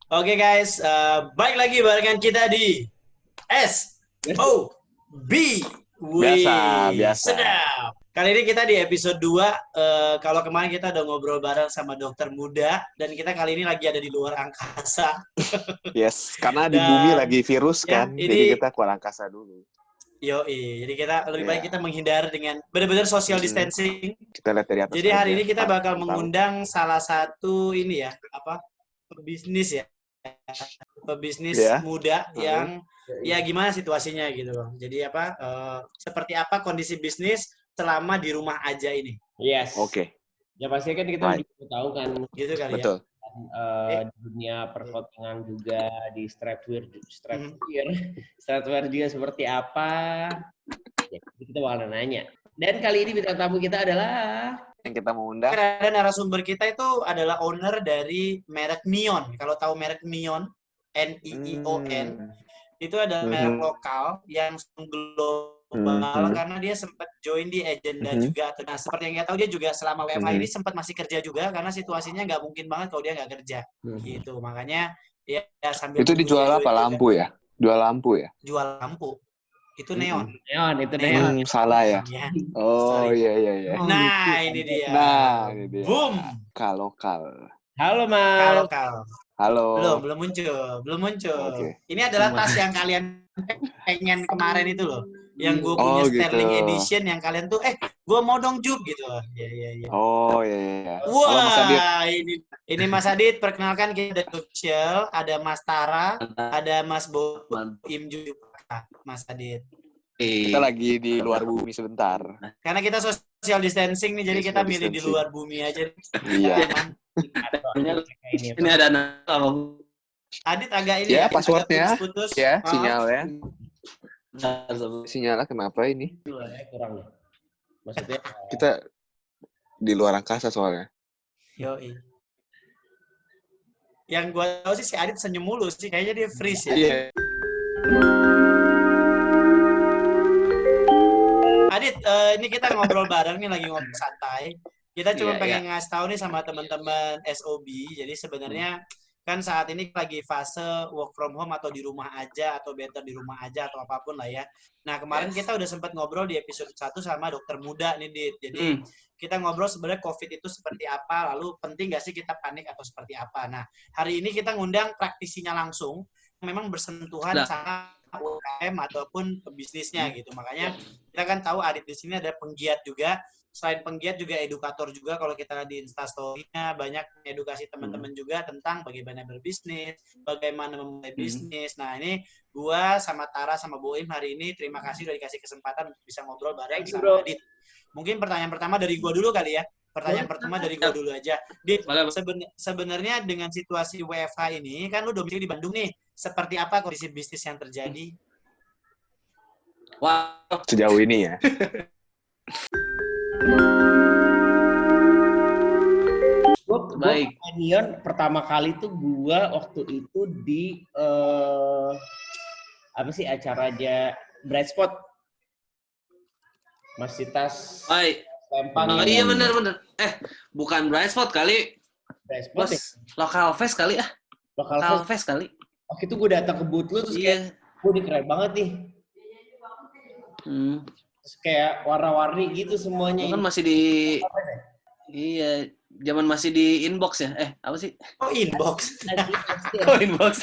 Oke guys, balik lagi barengan kita di SOB. Biasa, Wih, biasa. sedap. Kali ini kita di episode 2. Kalau kemarin kita udah ngobrol bareng sama dokter muda, dan kita kali ini lagi ada di luar angkasa. Yes, karena di bumi Dan lagi virus ya, kan, jadi ini kita keluar angkasa dulu. jadi kita lebih baik kita Ya, menghindar dengan benar-benar social distancing. kita lihat dari atas Jadi hari aja. ini kita bakal Tahu. mengundang salah satu ini ya, pebisnis ya. Pebisnis Ya. muda yang ya gimana situasinya gitu loh. Jadi seperti apa kondisi bisnis selama di rumah aja ini. Yes. Oke. Ya pasti kan kita Right. juga tahu kan Gitu kali ya. Betul. di dunia perkotangan juga di streetwear juga seperti apa. Ya, kita bakalan nanya. Dan kali ini bintang tamu kita adalah Yang kita mau undang. Ada narasumber kita itu adalah owner dari merek Neon. Kalau tahu merek Neon, NIION, itu adalah merek lokal yang global karena dia sempat join di agenda juga. Nah, seperti yang kita tahu dia juga selama WFH ini sempat masih kerja juga karena situasinya nggak mungkin banget kalau dia nggak kerja. Gitu. Makanya ya sambil Itu dijual apa? Lampu ya? Jual lampu ya? Jual lampu. Itu neon. Itu neon. Salah ya? Oh Sorry. iya. Nah, ini dia. Ini dia. Boom. Lokal. Halo, Mas. Lokal. Halo. Belum muncul. Oke. Ini adalah tas yang kalian pengen kemarin itu loh. Yang gue punya Sterling gitu. Edition yang kalian tuh, gue mau dong Jup gitu. Iya. Oh iya. Wah, Halo Mas Adit. ini Mas Adit, perkenalkan kita ada Official, ada Mas Tara, ada Mas Boim juga, Mas Adit. Kita lagi di luar bumi sebentar. Karena kita social distancing nih, jadi kita milih di luar bumi aja. Iya. Ini ada nama. Adit agak ini Ya, passwordnya. agak putus-putus. Ya, sinyalnya. Sinyalnya kenapa ini? Kurang. Maksudnya Kita di luar angkasa soalnya. Yoi. Yang gue tahu sih si Adit senyum mulu sih, kayaknya dia freeze ya. Iya. Adit, ini kita ngobrol bareng nih, lagi ngobrol santai. Kita cuma pengen ngasih tahu nih sama teman-teman SOB. Jadi sebenarnya kan saat ini lagi fase work from home atau di rumah aja atau better di rumah aja atau apapun lah ya. Nah, kemarin kita udah sempat ngobrol di episode 1 sama dokter muda nih, Dit. Jadi kita ngobrol sebenarnya COVID itu seperti apa, lalu penting nggak sih kita panik atau seperti apa. Nah, hari ini kita ngundang praktisinya langsung, memang bersentuhan sama UMKM ataupun bisnisnya gitu. Makanya kita kan tahu Adit di sini ada penggiat juga. Selain penggiat juga edukator juga, kalau kita di Instastory-nya banyak edukasi teman-teman juga tentang bagaimana berbisnis, bagaimana memulai bisnis. Nah, ini gua sama Tara sama Boim hari ini terima kasih udah dikasih kesempatan untuk bisa ngobrol bareng sama Adit. Mungkin pertanyaan pertama dari gua dulu kali ya. Pertanyaan pertama dari gua dulu aja. Dit, sebenarnya dengan situasi WFH ini, kan lu domisili di Bandung nih. Seperti apa kondisi bisnis yang terjadi? Wah, sejauh ini ya. Baik. Neon pertama kali tuh gua waktu itu di acaranya Bright Spot. Masih tas. Baik. Oh iya benar. Bukan Bright Spot kali. Bright Spot ya? Local Fest kali ah. Local Fest kali. Waktu itu gue datang ke booth lu terus kayak, ini keren banget nih. Terus kayak warna-warni gitu semuanya. Kan masih di iya, zaman masih di inbox ya. Apa sih? Oh, inbox. Inbox.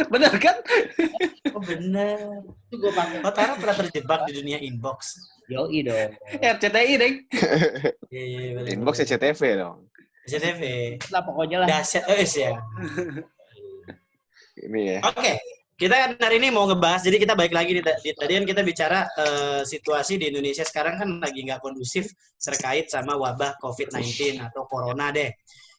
Benar kan? Oh, benar. Itu gue pakai. Oh, Tara pernah terjebak di dunia inbox. Yoi dong. RCTI, Deng. Iya, Inbox SCTV dong. SCTV. Lah pokoknya lah. Dahsyat ya. Ini ya. Oke. Kita hari ini mau ngebahas, jadi kita balik lagi nih. Tadi kan kita bicara situasi di Indonesia sekarang kan lagi nggak kondusif terkait sama wabah COVID-19 atau corona deh.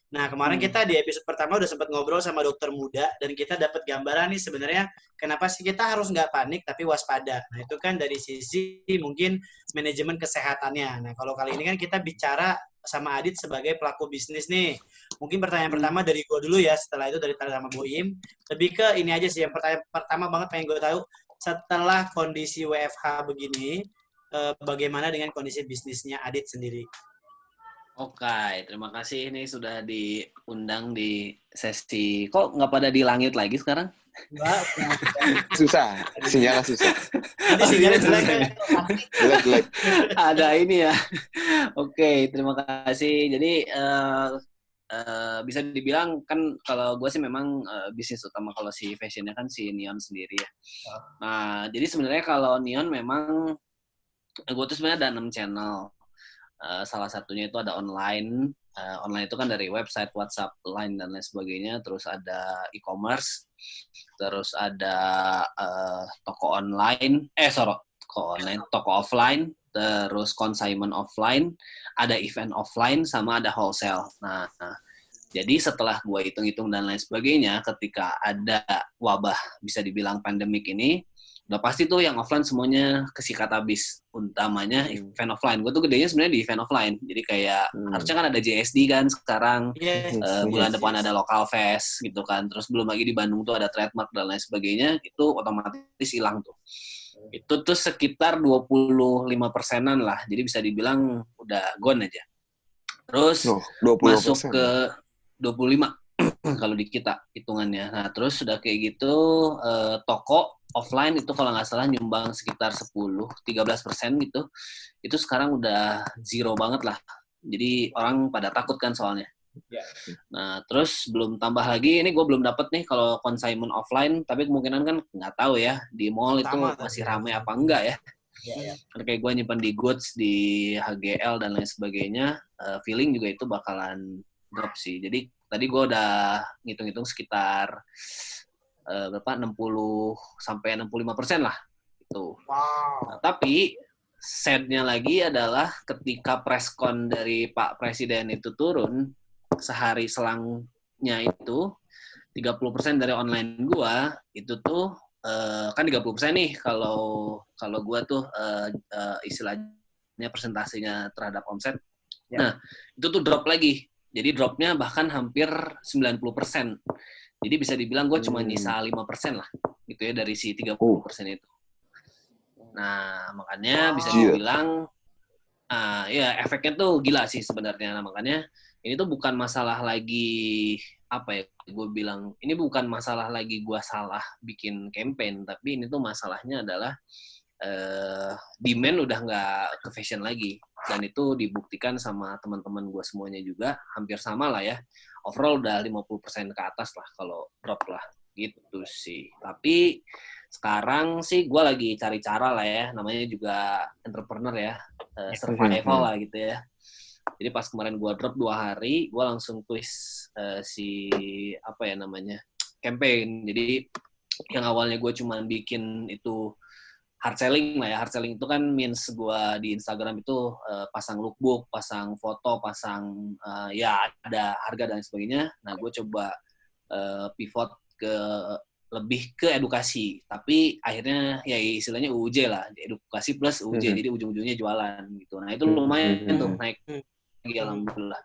Nah, kemarin kita di episode pertama udah sempat ngobrol sama dokter muda, dan kita dapat gambaran nih sebenarnya kenapa sih kita harus nggak panik tapi waspada. Nah, itu kan dari sisi mungkin manajemen kesehatannya. Nah, kalau kali ini kan kita bicara sama Adit sebagai pelaku bisnis nih. Mungkin pertanyaan pertama dari gue dulu ya, setelah itu dari Tara sama Boim. Lebih ke ini aja sih, yang pertanyaan pertama banget pengen gue tahu, setelah kondisi WFH begini, bagaimana dengan kondisi bisnisnya Adit sendiri? Oke, terima kasih ini sudah diundang di sesi. Kok nggak pada di langit lagi sekarang? Enggak, Susah, sinyalnya susah. tadi sinyalnya jelek kan? Jelek. Ada ini ya. Oke, terima kasih. Jadi bisa dibilang kan kalau gue sih memang bisnis utama kalau si fashionnya kan si Neon sendiri ya. Nah, jadi sebenarnya kalau Neon memang gue tuh sebenarnya ada 6 channel. Salah satunya itu ada online. Online itu kan dari website, WhatsApp, Line, dan lain sebagainya. Terus ada e-commerce. Terus ada toko online. Toko offline. Terus consignment offline. Ada event offline, sama ada wholesale. Nah, jadi setelah gue hitung-hitung dan lain sebagainya, ketika ada wabah, bisa dibilang pandemik ini, udah pasti tuh yang offline semuanya kesikat habis, utamanya event offline. Gue tuh gedenya sebenarnya di event offline. Jadi kayak harusnya kan ada JSD kan sekarang, bulan depan ada local fest gitu kan. Terus belum lagi di Bandung tuh ada trademark dan lain sebagainya, itu otomatis hilang tuh. Itu tuh sekitar 25%-an lah. Jadi bisa dibilang udah gone aja. Terus 20%. masuk ke 25 kalau di kita hitungannya. Nah, terus sudah kayak gitu toko offline itu kalau nggak salah nyumbang sekitar 10-13% gitu. Itu sekarang udah zero banget lah. Jadi orang pada takut kan soalnya. Ya. Nah, terus belum tambah lagi, ini gue belum dapet nih kalau consignment offline, tapi kemungkinan kan nggak tahu ya, di mall itu masih ramai apa enggak ya. Ya. Kayak gue nyimpan di Goods, di HGL, dan lain sebagainya, feeling juga itu bakalan drop sih. Jadi tadi gue udah ngitung-ngitung sekitar berapa 60-65% lah itu. Wow. Nah, tapi sadnya lagi adalah ketika preskon dari Pak Presiden itu turun, sehari selangnya itu 30% dari online gua itu tuh kan 30% nih kalau gua tuh istilahnya persentasenya terhadap omset. Ya. Nah, itu tuh drop lagi. Jadi dropnya bahkan hampir 90%. Jadi bisa dibilang gue cuma nyisa 5% lah, gitu ya, dari si 30% itu. Nah, makanya bisa dibilang, ya efeknya tuh gila sih sebenarnya. Nah, makanya ini tuh bukan masalah lagi, apa ya, gue bilang, ini bukan masalah lagi gue salah bikin campaign, tapi ini tuh masalahnya adalah demand udah nggak ke fashion lagi. Dan itu dibuktikan sama teman-teman gue semuanya juga, hampir sama lah ya. Overall udah 50% ke atas lah kalau drop lah, gitu sih. Tapi sekarang sih gue lagi cari cara lah ya, namanya juga entrepreneur ya, survival lah gitu ya. Jadi pas kemarin gue drop 2 hari, gue langsung twist si, apa ya namanya, campaign. Jadi yang awalnya gue cuma bikin itu hard selling lah ya. Hard selling itu kan means gue di Instagram itu pasang lookbook, pasang foto, pasang ya ada harga dan sebagainya. Nah, gue coba pivot ke lebih ke edukasi. Tapi akhirnya ya istilahnya UUJ lah, edukasi plus UUJ. Jadi ujung-ujungnya jualan gitu. Nah, itu lumayan tuh naik lagi alhamdulillah.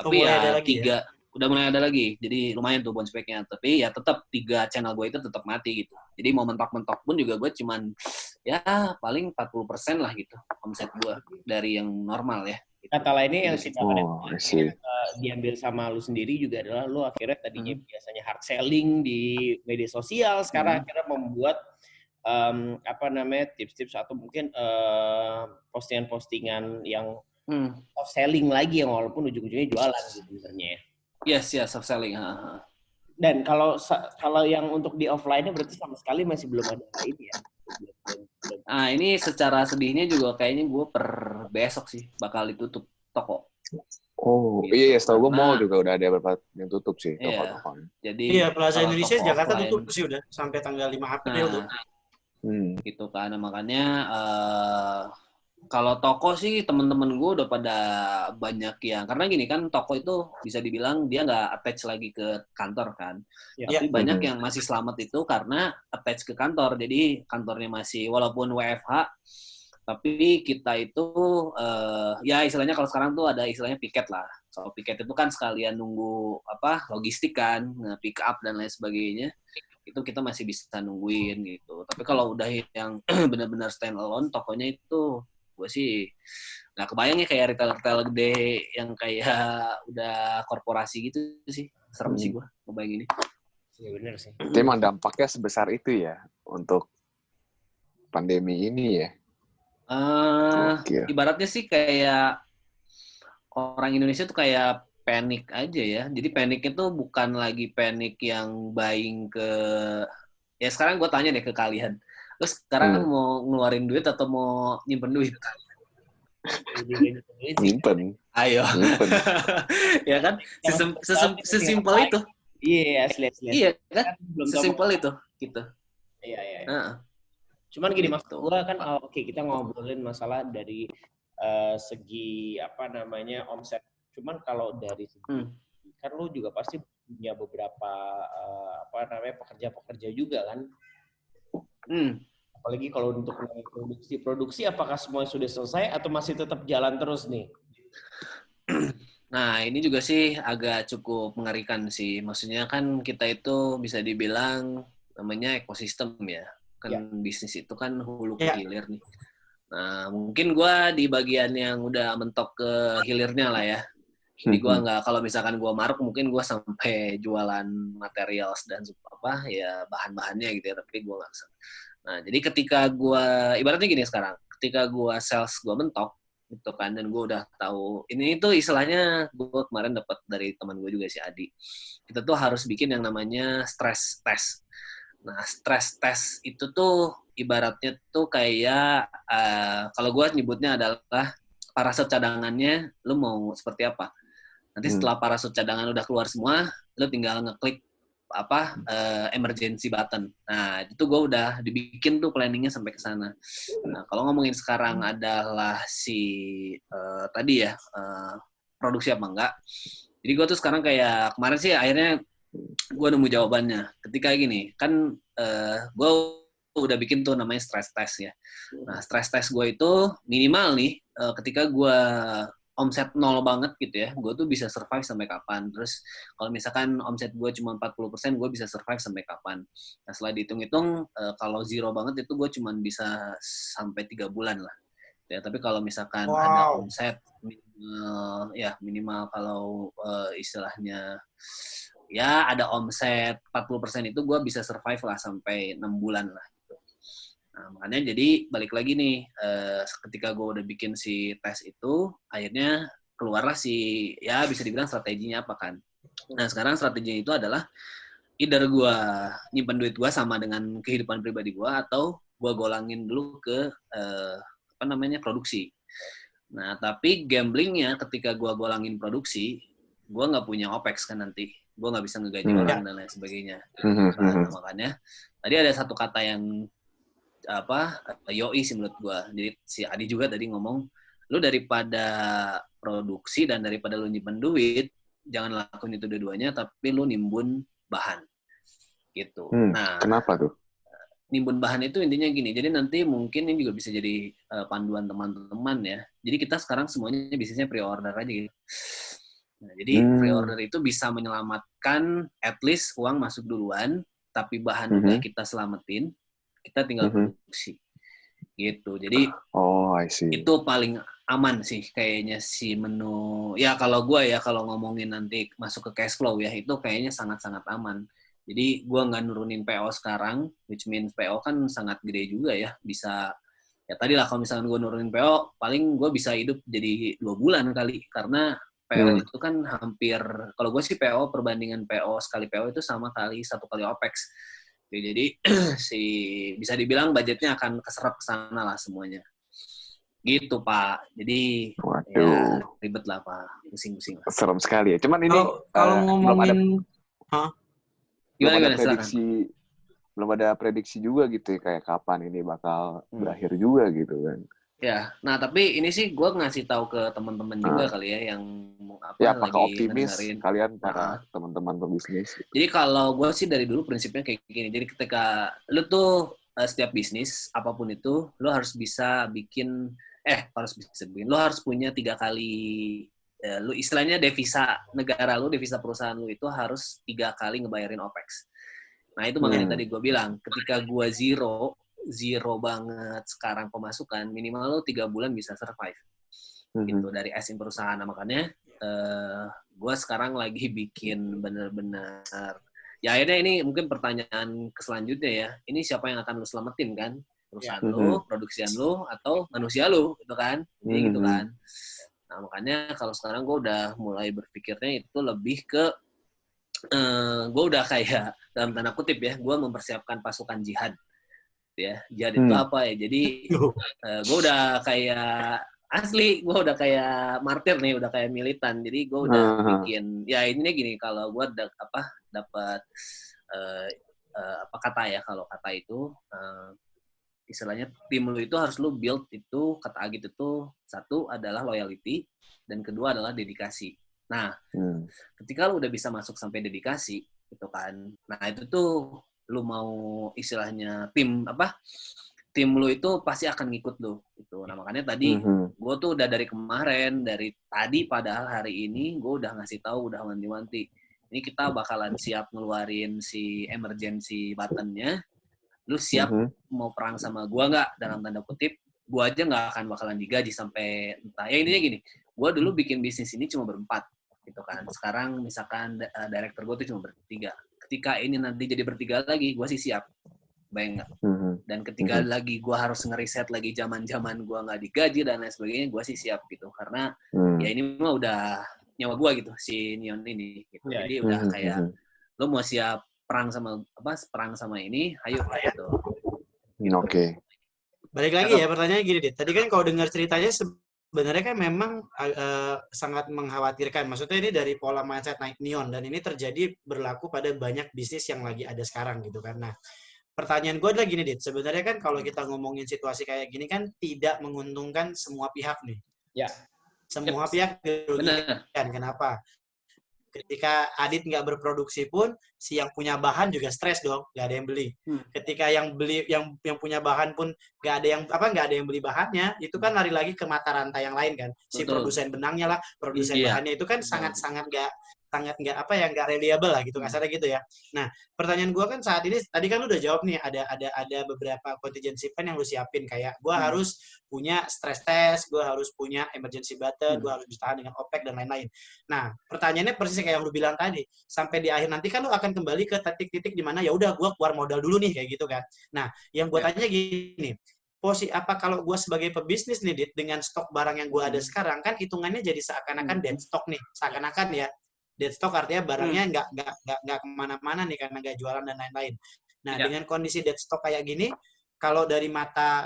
Tapi ya udah mulai ada lagi. Jadi lumayan tuh bounce back-nya. Tapi ya tetap 3 channel gue itu tetap mati gitu. Jadi mau mentok-mentok pun juga gue cuman ya paling 40% lah gitu omset gue dari yang normal ya. Gitu. Kata lainnya yang kita diambil sama lu sendiri juga adalah lu akhirnya tadinya biasanya hard selling di media sosial, sekarang akhirnya membuat tips-tips atau mungkin postingan-postingan yang soft selling lagi yang walaupun ujung-ujungnya jualan gitu sebenarnya ya. Yes, soft selling. Dan kalau yang untuk di offline-nya berarti sama sekali masih belum ada ini ya. Nah, ini secara sedihnya juga kayaknya gue per besok sih bakal ditutup toko. Oh, gitu. Iya, setahu gue mall juga udah ada beberapa yang tutup sih toko-toko. Jadi Plaza Indonesia Jakarta tutup sih udah sampai tanggal 5 April tuh. Gitu kan. Nah, makanya kalau toko sih temen-temen gue udah pada banyak yang, karena gini kan toko itu bisa dibilang dia nggak attach lagi ke kantor kan, tapi banyak yang masih selamat itu karena attach ke kantor, jadi kantornya masih walaupun WFH, tapi kita itu ya istilahnya kalau sekarang tuh ada istilahnya piket lah. Kalau piket itu kan sekalian nunggu logistik kan, pick up dan lain sebagainya, itu kita masih bisa nungguin gitu. Tapi kalau udah yang benar-benar stand alone, tokonya itu gue sih nggak kebayang ya kayak retail-retail gede yang kayak udah korporasi gitu sih. Serem sih gue kebayang ini. Iya bener sih. Itu emang dampaknya sebesar itu ya untuk pandemi ini ya. Ibaratnya sih kayak orang Indonesia tuh kayak panik aja ya. Jadi paniknya tuh bukan lagi panik yang buying ke... Ya sekarang gue tanya deh ke kalian. Lu sekarang mau ngeluarin duit atau mau nyimpen duit? Nyimpen. Ayo. Nyimpen. Ya kan? Sesimpel itu. Iya, asli. Iya kan? Sesimpel itu. Gitu. Iya. Cuman gini, maksud gue kan, oke, kita ngobrolin masalah dari segi omset. Cuman kalau dari segi kan lu juga pasti punya beberapa pekerja-pekerja juga kan. Apalagi kalau untuk produksi apakah semua sudah selesai atau masih tetap jalan terus nih? Nah, ini juga sih agak cukup mengerikan sih. Maksudnya kan kita itu bisa dibilang namanya ekosistem ya. Kan bisnis itu kan hulu ke hilir nih. Nah, mungkin gue di bagian yang udah mentok ke hilirnya lah ya. Jadi gue nggak, kalau misalkan gue maruk, mungkin gue sampai jualan material dan bahan-bahannya gitu ya. Tapi gue nggak. Nah, jadi ketika gue, ibaratnya gini sekarang, ketika gue sales gue mentok, gitu kan, dan gue udah tahu, ini itu istilahnya gue kemarin dapat dari teman gue juga si Adi. Kita tuh harus bikin yang namanya stress test. Nah, stress test itu tuh ibaratnya tuh kayak kalau gue nyebutnya adalah parasut cadangannya lu mau seperti apa. Nanti setelah parasut cadangan udah keluar semua, lu tinggal ngeklik emergency button. Nah, itu gue udah dibikin tuh planningnya sampai ke sana. Nah, kalau ngomongin sekarang adalah tadi ya produksi apa enggak. Jadi gue tuh sekarang kayak kemarin sih akhirnya gue nemu jawabannya. Ketika gini, kan gue udah bikin tuh namanya stress test ya. Nah, stress test gue itu minimal nih, ketika gue omset 0 banget gitu ya, gue tuh bisa survive sampai kapan. Terus kalau misalkan omset gue cuma 40%, gue bisa survive sampai kapan. Nah, setelah dihitung-hitung, kalau zero banget itu gue cuma bisa sampai 3 bulan lah. Ya, tapi kalau misalkan ada omset minimal kalau istilahnya ya ada omset 40% itu gue bisa survive lah sampai 6 bulan lah. Gitu. Nah, makanya jadi balik lagi nih, ketika gue udah bikin si tes itu, akhirnya keluarlah bisa dibilang strateginya apa kan. Nah, sekarang strateginya itu adalah either gue nyimpen duit gue sama dengan kehidupan pribadi gue, atau gue golangin dulu ke produksi. Nah, tapi gamblingnya ketika gue golangin produksi, gue nggak punya OPEX kan nanti. Gue nggak bisa ngegaji orang dan lain sebagainya. Nah, makanya tadi ada satu kata yang yoi sih menurut gue. Jadi si Adi juga tadi ngomong, lu daripada produksi dan daripada lu nyimpen duit, jangan lakuin itu dua-duanya, tapi lu nimbun bahan. Gitu. Nah, kenapa tuh? Nimbun bahan itu intinya gini. Jadi nanti mungkin ini juga bisa jadi panduan teman-teman ya. Jadi kita sekarang semuanya bisnisnya pre-order aja gitu. Nah, jadi pre-order itu bisa menyelamatkan at least uang masuk duluan, tapi bahan udah kita selamatin, kita tinggal produksi. Gitu. Jadi itu paling aman sih kayaknya si menu. Ya kalau gue ya, kalau ngomongin nanti masuk ke cash flow ya, itu kayaknya sangat-sangat aman. Jadi gue nggak nurunin PO sekarang, which means PO kan sangat gede juga ya, bisa ya tadi lah kalau misalnya gue nurunin PO, paling gue bisa hidup jadi 2 bulan kali, karena PO itu kan hampir, kalau gue sih PO perbandingan PO sekali PO itu sama kali 1 kali OPEX. Jadi bisa dibilang budgetnya akan keserap ke sana lah semuanya. Gitu Pak. Jadi ya, ribet lah Pak, pusing-pusing lah. Serem sekali ya. Cuman ini kalau ngomongin belum ada prediksi juga gitu ya, kayak kapan ini bakal berakhir juga gitu kan. Ya, nah tapi ini sih gue ngasih tahu ke teman-teman juga kali ya yang apakah optimis ngedengerin kalian para teman-teman pebisnis? Jadi kalau gue sih dari dulu prinsipnya kayak gini. Jadi ketika lu tuh setiap bisnis apapun itu, lu harus bisa bikin lu harus punya 3 kali lu istilahnya devisa negara lu, devisa perusahaan lu itu harus 3 kali ngebayarin OPEX. Nah itu makanya tadi gue bilang, ketika gue zero, zero banget sekarang pemasukan, minimal lo 3 bulan bisa survive gitu dari asin perusahaan. Nah, makanya gue sekarang lagi bikin bener-bener, ya akhirnya ini mungkin pertanyaan selanjutnya ya, ini siapa yang akan lo selamatin kan? Perusahaan lo, produksian lo, atau manusia lo gitu kan? Jadi gitu kan. Nah, makanya kalau sekarang gue udah mulai berpikirnya itu lebih ke gue udah kayak dalam tanda kutip ya, gue mempersiapkan pasukan jihad ya. Jihad itu apa ya? Jadi gue udah kayak asli, gue udah kayak martir nih, udah kayak militan. Jadi gue udah bikin, ya intinya gini, kalau gue dapat apa kata ya, kalau kata itu istilahnya tim lu itu harus lu build itu, kata Agit itu, satu adalah loyalty dan kedua adalah dedikasi. Nah, ketika lu udah bisa masuk sampai dedikasi gitu kan, nah itu tuh lu mau istilahnya tim lu itu pasti akan ngikut lu gitu. Nah, makanya tadi gue tuh udah dari kemarin, dari tadi padahal hari ini gue udah ngasih tahu, udah wanti-wanti, ini kita bakalan siap ngeluarin si emergency button-nya. Lu siap mau perang sama gue nggak, dalam tanda kutip, gue aja nggak akan bakalan digaji sampai entah. Ya intinya gini, gue dulu bikin bisnis ini cuma berempat gitu kan. Sekarang misalkan director gue tuh cuma bertiga. Ketika ini nanti jadi bertiga lagi, gue sih siap. Bayang nggak? Dan ketika lagi gue harus ngeriset lagi zaman-zaman gue nggak digaji dan lain sebagainya, gue sih siap gitu. Karena ya ini mah udah nyawa gue gitu, si Neon ini. Gitu. Jadi udah kayak, lo mau siap perang sama ini, ayo gitu. Oke. Balik lagi ya, pertanyaannya gini, Dit. Tadi kan kalau dengar ceritanya sebenarnya kan memang sangat mengkhawatirkan. Maksudnya ini dari pola mindset naik Neon, dan ini terjadi berlaku pada banyak bisnis yang lagi ada sekarang gitu kan. Nah, pertanyaan gue adalah gini, Dit. Sebenarnya kan kalau kita ngomongin situasi kayak gini kan tidak menguntungkan semua pihak nih. Ya. Semua pihak dirugikan. Kenapa? Ketika Adit nggak berproduksi pun, si yang punya bahan juga stres dong, nggak ada yang beli. Ketika yang beli, yang punya bahan pun nggak ada yang beli bahannya, itu kan lari lagi ke mata rantai yang lain kan. Si produsen benangnya lah, produsen bahannya itu kan sangat nggak reliable lah gitu, kasarnya gitu ya. Nah, pertanyaan gue kan saat ini, tadi kan lu udah jawab nih, ada beberapa contingency plan yang lu siapin, kayak gue harus punya stress test, gue harus punya emergency button, gue harus bisa tahan dengan OPEC dan lain-lain. Nah, pertanyaannya persis kayak yang lu bilang tadi, sampai di akhir nanti kan lu akan kembali ke titik-titik di mana ya udah gue keluar modal dulu nih, kayak gitu kan. Nah, yang gue tanya gini, apa kalau gue sebagai pebisnis nih, Dit, dengan stok barang yang gue ada sekarang, kan hitungannya jadi seakan-akan dead stock nih, seakan-akan ya. Dead stock artinya barangnya nggak kemana-mana nih karena nggak jualan dan lain-lain. Nah, dengan kondisi dead stock kayak gini, kalau dari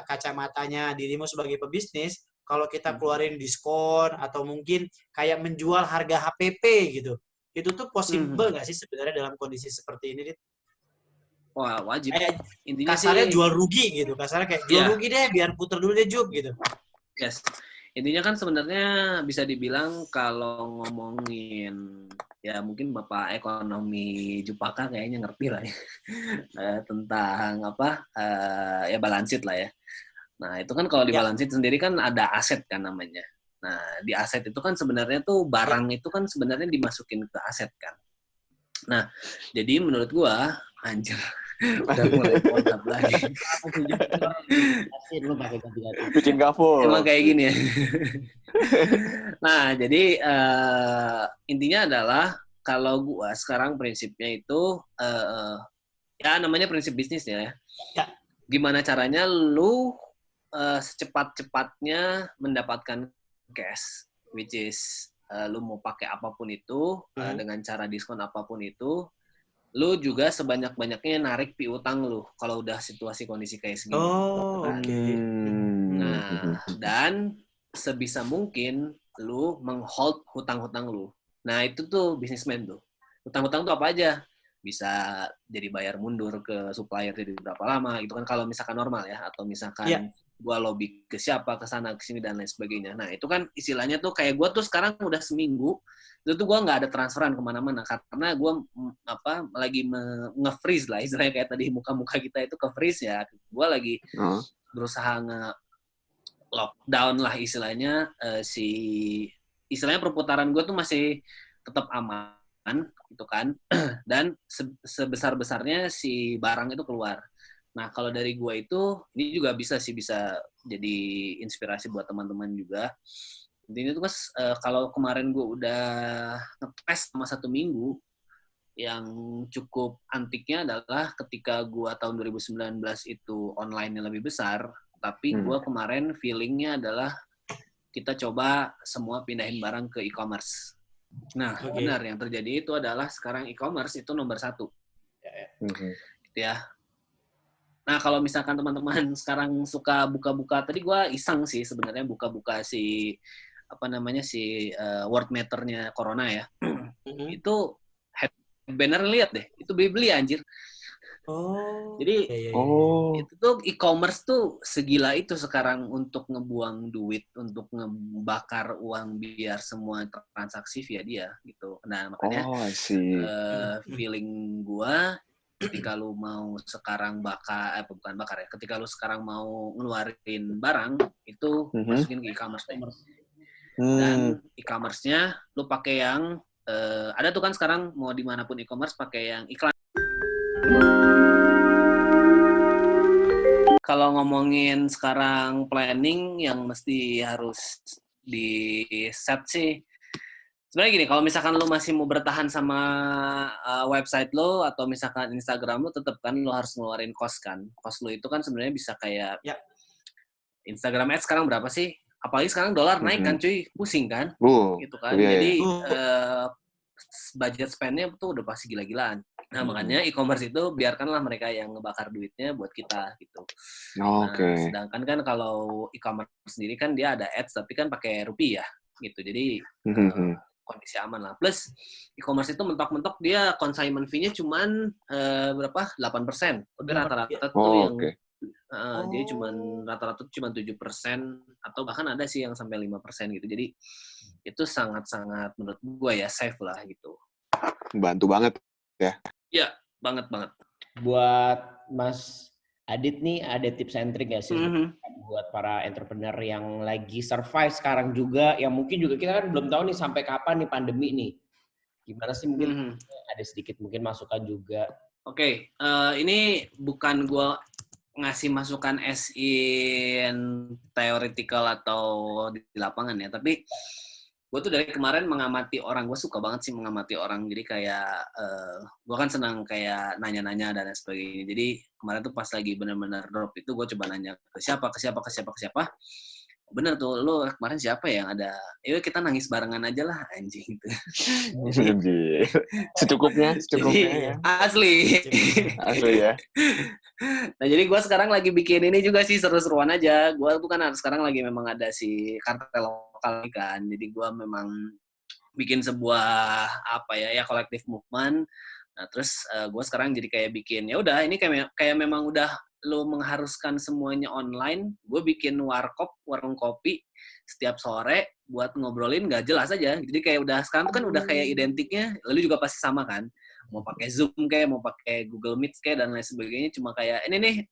kacamatanya dirimu sebagai pebisnis, kalau kita keluarin diskon atau mungkin kayak menjual harga HPP gitu, itu tuh possible nggak sih sebenarnya dalam kondisi seperti ini, Dit? Wah, wajib. Kayak intinya kasarnya sih, jual rugi gitu, kasarnya kayak jual rugi deh, biar puter dulu deh Jup gitu. Yes. Intinya kan sebenarnya bisa dibilang kalau ngomongin, ya mungkin Bapak Ekonomi Jupaka kayaknya ngerti lah ya, tentang ya balance sheet lah ya. Nah, itu kan kalau di balance sheet sendiri kan ada aset kan namanya. Nah, di aset itu kan sebenarnya tuh barang itu kan sebenarnya dimasukin ke aset kan. Nah, jadi menurut gua, anjir, udah mulai WhatsApp lagi. Bikin gafo. Emang kayak gini ya. Nah, jadi intinya adalah kalau gua sekarang prinsipnya itu ya namanya prinsip bisnis ya. Gimana caranya lu secepat-cepatnya mendapatkan cash, which is lu mau pakai apapun itu, dengan cara diskon apapun itu, lu juga sebanyak-banyaknya narik piutang lu kalau udah situasi kondisi kayak segini. Nah, dan sebisa mungkin lu menghold hutang-hutang lu. Nah, itu tuh bisnismen tuh. Hutang-hutang tuh apa aja? Bisa jadi bayar mundur ke supplier jadi berapa lama, itu kan kalau misalkan normal ya, atau misalkan gua lobby ke siapa, ke sana, ke sini, dan lain sebagainya. Nah, itu kan istilahnya tuh kayak gua tuh sekarang udah seminggu, itu tuh gua nggak ada transferan kemana-mana, karena gua lagi nge-freeze lah, istilahnya kayak tadi muka-muka kita itu ke-freeze ya. Gua lagi berusaha nge-lockdown lah istilahnya, istilahnya perputaran gua tuh masih tetap aman, gitu kan, dan sebesar-besarnya si barang itu keluar. Nah, kalau dari gue itu, ini juga bisa jadi inspirasi buat teman-teman juga. Intinya tuh kalau kemarin gue udah ngetes sama 1 minggu, yang cukup antiknya adalah ketika gue tahun 2019 itu online-nya lebih besar, tapi gue kemarin feeling-nya adalah kita coba semua pindahin barang ke e-commerce. Nah, benar yang terjadi itu adalah sekarang e-commerce itu nomor 1. Ya. Nah, kalau misalkan teman-teman sekarang suka buka-buka, tadi gue iseng sih sebenarnya buka-buka si World Meter-nya Corona ya. Itu banner lihat deh, itu beli anjir. Jadi itu tuh e-commerce tuh segila itu sekarang untuk ngebuang duit, untuk ngebakar uang biar semua transaksi via dia gitu. Nah, makanya feeling gua ketika lu mau sekarang ketika lu sekarang mau ngeluarin barang itu masukin ke e-commerce deh. Dan e-commerce-nya lu pakai yang ada tuh kan sekarang mau dimanapun e-commerce pakai yang iklan. Kalau ngomongin sekarang planning yang mesti harus di set sih, sebenarnya gini, kalau misalkan lu masih mau bertahan sama website lo atau misalkan Instagram lo, tetap kan lo harus ngeluarin cost kan. Cost lo itu kan sebenarnya bisa kayak Instagram Ads sekarang berapa sih? Apalagi sekarang dolar naik kan cuy, pusing kan? Gitu kan. Jadi budget spend-nya tuh udah pasti gila-gilaan. Nah, makanya e-commerce itu biarkanlah mereka yang ngebakar duitnya buat kita gitu. Nah, sedangkan kan kalau e-commerce sendiri kan dia ada ads tapi kan pakai rupiah gitu. Jadi kondisi aman lah. Plus e-commerce itu mentok-mentok dia consignment fee-nya cuman berapa? 8%. Tapi rata-rata tuh yang jadi rata-rata cuma 7% atau bahkan ada sih yang sampai 5% gitu. Jadi itu sangat-sangat menurut gue ya safe lah gitu. Bantu banget ya. Iya, banget. Buat Mas Adit nih ada tips and trick nggak sih buat para entrepreneur yang lagi survive sekarang juga, yang mungkin juga kita kan belum tahu nih sampai kapan nih pandemi nih. Gimana sih mungkin ada sedikit mungkin masukan juga. Oke, ini bukan gue ngasih masukan as in theoretical atau di lapangan ya, tapi gue tuh dari kemarin mengamati orang, gue suka banget sih mengamati orang, jadi kayak gue kan senang kayak nanya-nanya dan lain sebagainya. Jadi kemarin tuh pas lagi benar-benar drop itu gue coba nanya ke siapa, bener tuh, lo kemarin siapa yang ada, yuk kita nangis barengan aja lah anjing gitu. Secukupnya ya. Asli ya. Nah, jadi gue sekarang lagi bikin ini juga sih, seru-seruan aja. Gue tuh kan sekarang lagi memang ada si kartel lokal kan. Jadi gue memang bikin sebuah kolektif movement. Nah, terus gue sekarang jadi kayak bikin, ya udah ini kayak memang udah lo mengharuskan semuanya online. Gue bikin warung kopi setiap sore buat ngobrolin gak jelas aja. Jadi kayak udah sekarang tuh kan udah kayak identiknya, lalu juga pasti sama kan. Mau pakai Zoom kayak, mau pakai Google Meet kayak dan lain sebagainya, cuma kayak ini nih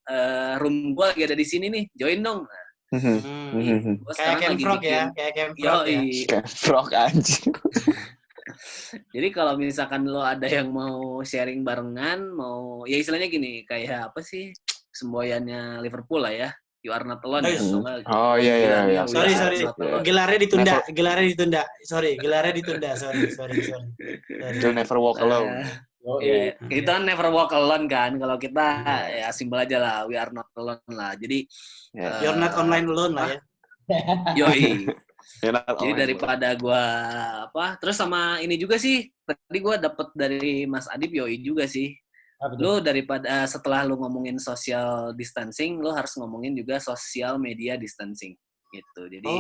room gue lagi ada di sini nih, join dong. Nah, kayak Camfrog ya, Camfrog anjing. Jadi kalau misalkan lo ada yang mau sharing barengan, mau ya istilahnya gini, kayak apa sih semboyannya Liverpool lah ya, you are not alone ya. Oh iya. Sorry. Gelarnya ditunda. Sorry. You'll never walk alone. Kita never walk alone kan. Kalau kita ya simbol aja lah, we are not alone lah. Jadi you're not online alone lah ya. Yoi. Jadi daripada gue terus sama ini juga sih, tadi gue dapet dari Mas Adip Yoi juga sih. Lu daripada setelah lu ngomongin social distancing, lu harus ngomongin juga social media distancing gitu. Jadi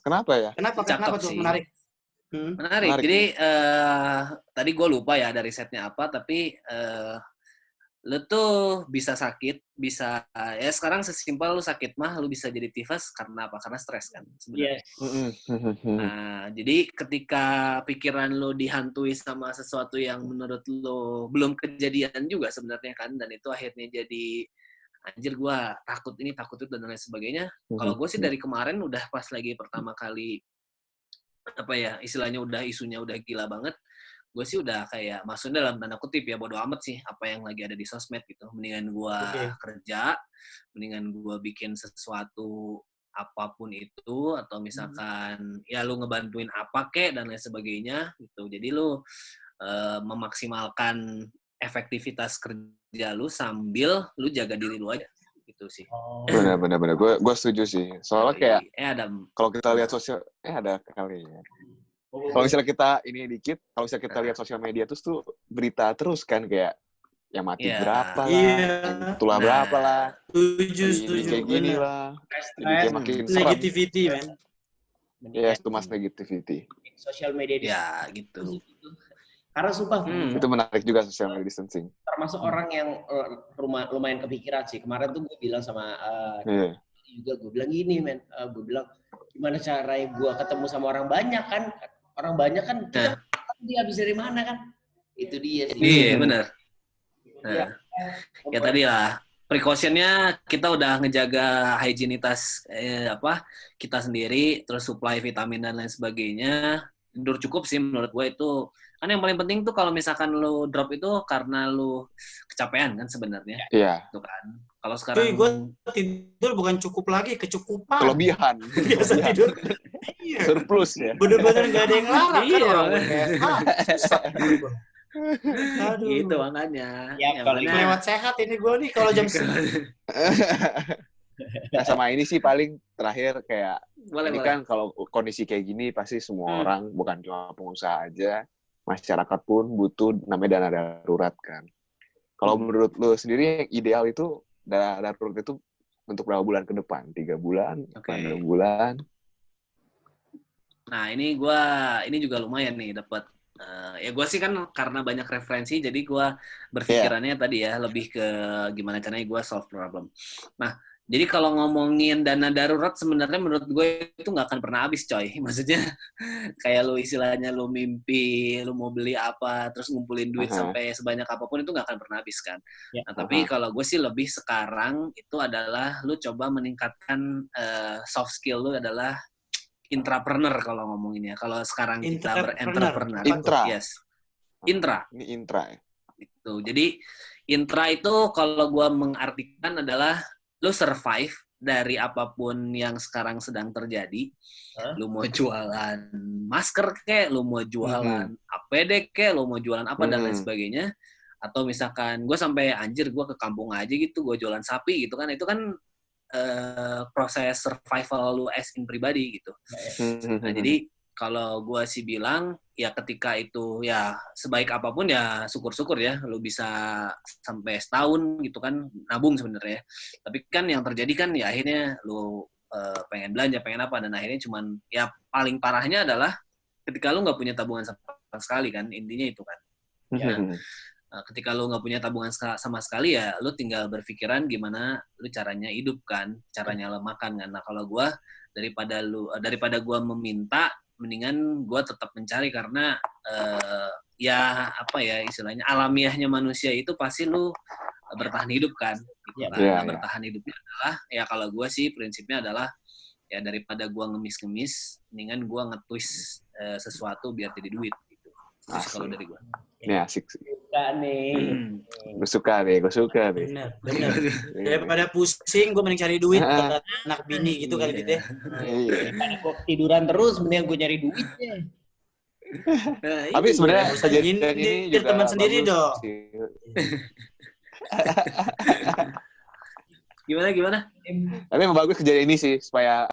kenapa ya? Kenapa tuh menarik? Menarik. Jadi tadi gue lupa ya ada risetnya apa, tapi lu tuh bisa sakit, bisa ya sekarang sesimpel lu sakit mah lu bisa jadi tifus karena apa? Karena stres kan sebenarnya. Nah, jadi ketika pikiran lu dihantui sama sesuatu yang menurut lu belum kejadian juga sebenarnya kan, dan itu akhirnya jadi anjir gue takut ini takut itu dan lain sebagainya. Kalau gue sih dari kemarin udah pas lagi pertama kali istilahnya udah isunya udah gila banget, gue sih udah kayak maksudnya dalam tanda kutip ya bodo amat sih apa yang lagi ada di sosmed gitu. Mendingan gue kerja, mendingan gue bikin sesuatu apapun itu, atau misalkan ya lu ngebantuin apa kek dan lain sebagainya gitu. Jadi lu memaksimalkan efektivitas kerja lu sambil lu jaga diri lu aja gitu sih. Benar. Gue setuju sih. Soalnya kayak ada kalau kita lihat sosial ada kali ya. Kalau misalnya kita ini dikit, kalau misalnya kita lihat sosial media tuh berita terus kan kayak yang mati berapa lah, yang itulah berapa lah, setuju kayak gini lah, kayak makin serem. Negativity, man. Yes, too much negativity. Sosial media ya gitu. Karena sumpah itu menarik juga social media distancing. Termasuk orang yang lumayan kepikiran sih. Kemarin tuh gue bilang sama juga gue bilang gini, men. Gue bilang gimana caranya gue ketemu sama orang banyak kan? Orang banyak kan kita dia habis dari mana kan? Itu dia sih. Iya, benar. Nah, ya tadi lah precaution-nya kita udah ngejaga higienitas kita sendiri, terus supply vitamin dan lain sebagainya. Tidur cukup sih menurut gue itu. Kan yang paling penting tuh kalau misalkan lu drop itu karena lu kecapean kan sebenarnya. Iya. Itu kan. Kalau sekarang gue tidur bukan cukup lagi, kecukupan. Kelebihan. Biasa tidur. Surplus ya. Bener-bener gak ada yang larang kan orang. Aduh. Gitu makanya. Ya, kalau lewat sehat ini gue nih kalau jam 9. Nah, sama ini sih paling terakhir kayak boleh. Kan kalau kondisi kayak gini pasti semua orang bukan cuma pengusaha aja, masyarakat pun butuh namanya dana darurat kan. Kalau menurut lo sendiri yang ideal itu dana darurat itu untuk berapa bulan ke depan? 3 bulan? 6 bulan? Nah ini juga lumayan nih dapat. Ya gue sih kan karena banyak referensi, jadi gue berpikirannya tadi ya lebih ke gimana caranya gue solve problem. Nah, jadi kalau ngomongin dana darurat sebenarnya menurut gue itu nggak akan pernah habis, coy. Maksudnya kayak lu istilahnya lu mimpi, lu mau beli apa, terus ngumpulin duit sampai sebanyak apapun itu nggak akan pernah habis kan. Nah, tapi kalau gue sih lebih sekarang itu adalah lu coba meningkatkan soft skill lu adalah intrapreneur kalau ngomonginnya. Kalau sekarang kita berentrepreneur. Yes. Intra. Ini intra ya? Itu. Jadi intra itu kalau gue mengartikan adalah lu survive dari apapun yang sekarang sedang terjadi. Lu mau jualan masker kek, lu mau jualan APD kek, lu mau jualan apa dan lain sebagainya. Atau misalkan gue sampai anjir gue ke kampung aja gitu, gue jualan sapi gitu kan. Itu kan proses survival lu as in pribadi gitu. Nah, jadi kalau gue sih bilang ya ketika itu ya sebaik apapun ya syukur-syukur ya lu bisa sampai setahun gitu kan nabung sebenarnya. Tapi kan yang terjadi kan ya akhirnya lu pengen belanja, pengen apa, dan akhirnya cuman ya paling parahnya adalah ketika lu nggak punya tabungan sama sekali kan, intinya itu kan. Ya. Ketika lu nggak punya tabungan sama sekali ya lu tinggal berpikiran gimana lu caranya hidup kan, caranya lo makan kan. Nah kalau gue daripada gue meminta, mendingan gue tetap mencari karena ya apa ya istilahnya alamiahnya manusia itu pasti lu bertahan hidup kan. Gitu kan. Bertahan hidupnya adalah ya kalau gue sih prinsipnya adalah ya daripada gue ngemis-ngemis, mendingan gue nge-twist sesuatu biar jadi duit. Gitu. Kalau dari gue. Ini asik sih. Gue suka nih. Bener. Daripada pusing, gue mending cari duit buat anak bini gitu kali gitu ya. Daripada gue tiduran terus, mending gue nyari duitnya. Tapi sebenarnya kejadian ini juga teman sendiri dong. Gimana? Tapi emang bagus kejadian ini sih supaya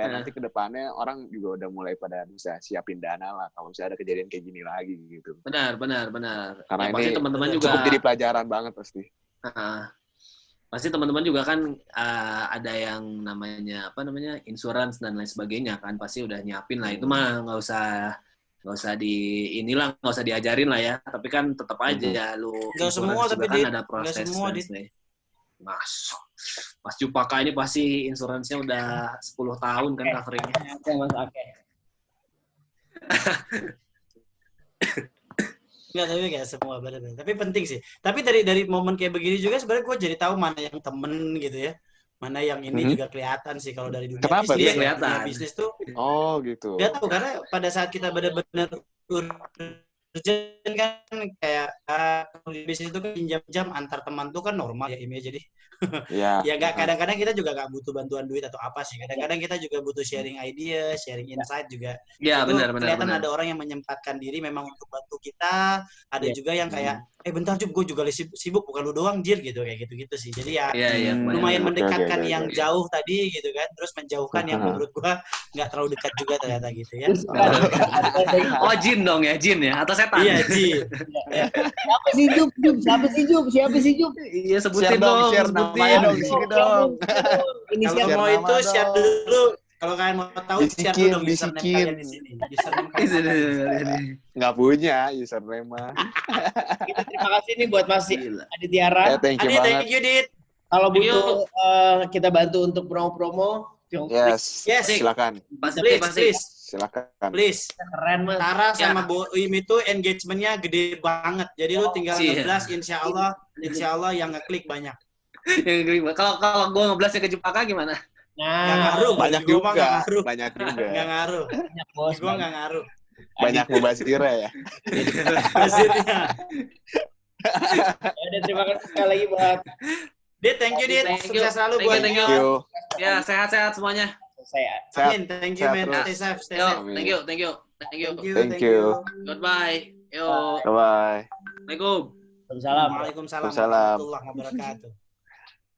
nanti ke depannya orang juga udah mulai pada bisa siapin dana lah kalau misalnya ada kejadian kayak gini lagi gitu. Benar. Karena ya, ini pasti teman-teman juga cukup jadi pelajaran banget pasti. Pasti teman-teman juga kan ada yang namanya insurance dan lain sebagainya kan, pasti udah nyiapin lah. Itu mah nggak usah diajarin lah ya. Tapi kan tetap aja lu nggak semua tapi kan ada proses nih. Mas Jupaka ini pasti insuransinya udah 10 tahun kan coveringnya. Enggak, tapi kayak semua benar-benar. Tapi penting sih. Tapi dari momen kayak begini juga sebenarnya gue jadi tahu mana yang temen gitu ya. Mana yang ini juga kelihatan sih kalau dari dunia Kenapa bisnis. Kelihatan? Bisnis tuh. Oh gitu. Gak tahu karena pada saat kita benar-benar kan kayak di bisnis itu kan pinjam-pinjam antar teman tuh kan normal ya Im ya. Jadi Ya. ya nggak, kadang-kadang kita juga nggak butuh bantuan duit atau apa sih. Kadang-kadang kita juga butuh sharing idea, sharing insight juga. Ya, Itu benar. kelihatan ada orang yang menyempatkan diri memang untuk bantu kita. Ada juga yang kayak, bentar Jup, gue juga sibuk, bukan lu doang Jir gitu, kayak gitu-gitu sih. Jadi ya lumayan mendekatkan yang jauh tadi gitu kan, terus menjauhkan yang menurut gue nggak terlalu dekat juga ternyata gitu ya. Oh, jin dong ya, jin ya, atau setan? Iya, jin. Siapa sih Jup? Iya, sebutin dong. Share namanya dong, di sini dong. Kalau mau itu share dulu. Kalau kalian mau tahu, share dulu dong username kalian di sini. Username kalian. Nggak punya username mah. Terima kasih nih buat Mas Aditya. Thank you banget. Thank you, Dit. Kalau butuh kita bantu untuk promo-promo, yes, silakan. Please. Silakan. Please. Keren, Mas. Tara sama Boim itu engagement-nya gede banget. Jadi lu tinggal nge-blast, insya Allah yang ngeklik banyak. Kalau gue nge-blastnya ke Jepaka gimana? Nggak ngaruh. Banyak juga. Nggak ngaruh. Gue nggak ngaruh. Banyak mubazirnya ya. Mubazirnya. Ya, terima kasih sekali lagi buat Dit, thank you Dit. Sukses selalu buat Thank you. Ya, sehat-sehat semuanya. Amin. Thank you, man. Stay safe. Thank you. Goodbye. Yo. Bye. Assalamualaikum. Waalaikumsalam warahmatullahi wabarakatuh.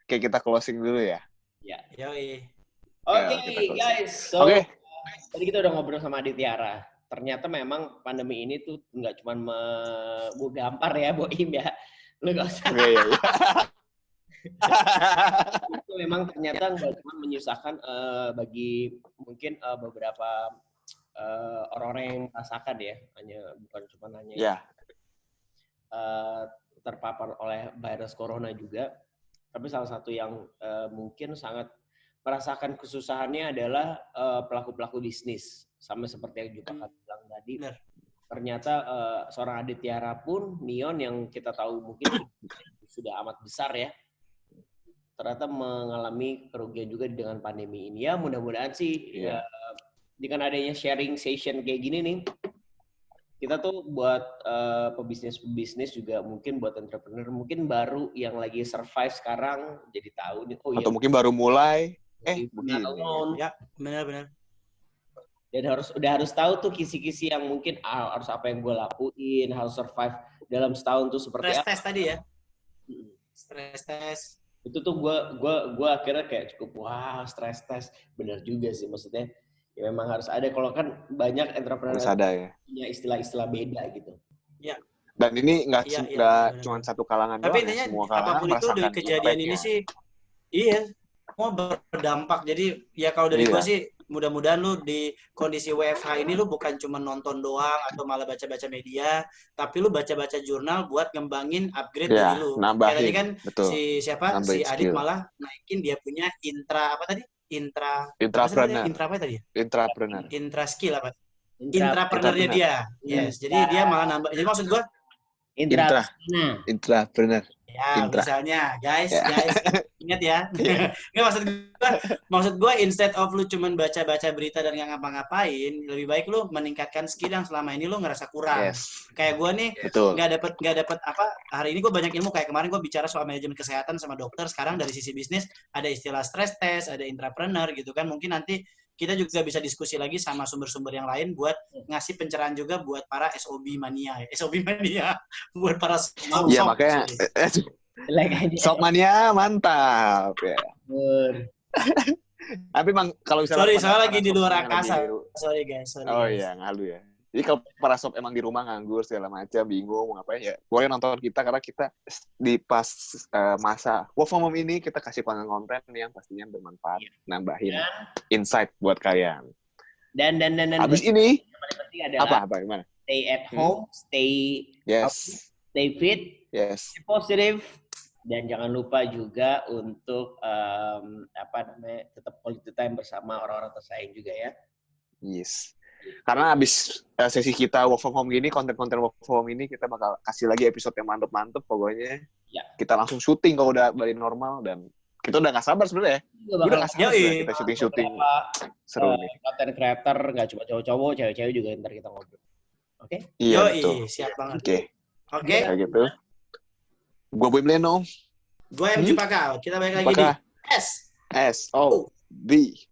Oke, kita closing dulu ya. Ya. Yoi. Oke, guys. Tadi kita udah ngobrol sama Aditya. Ternyata memang pandemi ini tuh nggak cuma gue gampar ya, Boim ya. Lu nggak usah. Iya. Itu memang ternyata nggak cuma menyusahkan bagi mungkin beberapa orang-orang yang merasakan ya, bukan cuma hanya terpapar oleh virus corona juga, tapi salah satu yang mungkin sangat merasakan kesusahannya adalah pelaku-pelaku bisnis, sama seperti yang Jupaka bilang tadi. Ternyata seorang Aditya pun, Neon yang kita tahu mungkin sudah amat besar ya, ternyata mengalami kerugian juga dengan pandemi ini. Ya mudah-mudahan sih dengan adanya sharing session kayak gini nih, kita tuh buat pebisnis juga, mungkin buat entrepreneur mungkin baru yang lagi survive sekarang jadi tahu nih. Atau mungkin baru mulai. Begini. Ya, benar-benar. Dan harus tahu tuh kisi-kisi yang mungkin harus apa yang gue lakuin, harus survive dalam setahun tuh seperti stress apa. Test tadi ya. Stress test. Itu tuh gue akhirnya kayak cukup stress test, benar juga sih, maksudnya ya memang harus ada. Kalau kan banyak entrepreneur harus ada ya, punya istilah-istilah beda gitu ya. Dan ini nggak cuma satu kalangan doang, tapi intinya semua kalangan apapun itu dari kejadian ini sih semua berdampak. Jadi ya kalau dari gue sih, mudah-mudahan lu di kondisi WFH ini lu bukan cuma nonton doang atau malah baca-baca media, tapi lu baca-baca jurnal buat ngembangin upgrade diri lu. Kayak tadi kan si Adit malah naikin dia punya intra skill apa? Intrapreneurnya dia. Yes, jadi dia malah nambah. Jadi maksud gua intrapreneur. Ya, misalnya, guys, ingat ya. Nggak, maksud gue instead of lu cuman baca-baca berita dan nggak ngapa-ngapain, lebih baik lu meningkatkan skill yang selama ini lu ngerasa kurang. Kayak gue nih, nggak dapet apa, hari ini gue banyak ilmu, kayak kemarin gue bicara soal manajemen kesehatan sama dokter, sekarang dari sisi bisnis, ada istilah stress test, ada intrapreneur gitu kan, mungkin nanti kita juga bisa diskusi lagi sama sumber-sumber yang lain buat ngasih pencerahan juga buat para SOB mania. Buat para Iya, makanya Sob mania mantap ya. Tapi emang kalau misalnya soalnya lagi di luar angkasa. Sorry guys. Oh iya, ngalu ya. Jadi kalau para sob emang di rumah nganggur segala macam, bingung mau ngapain ya, boleh nonton kita, karena kita di pas masa work from home ini kita kasih konten-konten yang pastinya bermanfaat, nambahin insight buat kalian. Dan habis ini paling penting adalah apa gimana? Stay at home, stay fit, stay positive, dan jangan lupa juga untuk tetap quality time bersama orang-orang tersayang juga ya. Yes. Karena abis sesi kita work from home gini, konten-konten work from home ini kita bakal kasih lagi episode yang mantep-mantep pokoknya. Ya. Kita langsung syuting kalau udah balik normal, dan kita udah gak sabar sebenarnya. Udah gak sabar kita syuting-syuting. Seru nih. Content creator gak cuma cowok-cowok, cewek-cewek juga ntar kita ngobrol. Oke? Iya, Yoi, betul. siap banget. Oke. Oke, Kayak gitu. Gue Boy Mileno. gue MG Pakal. Kita balik lagi di Apakah S. S O B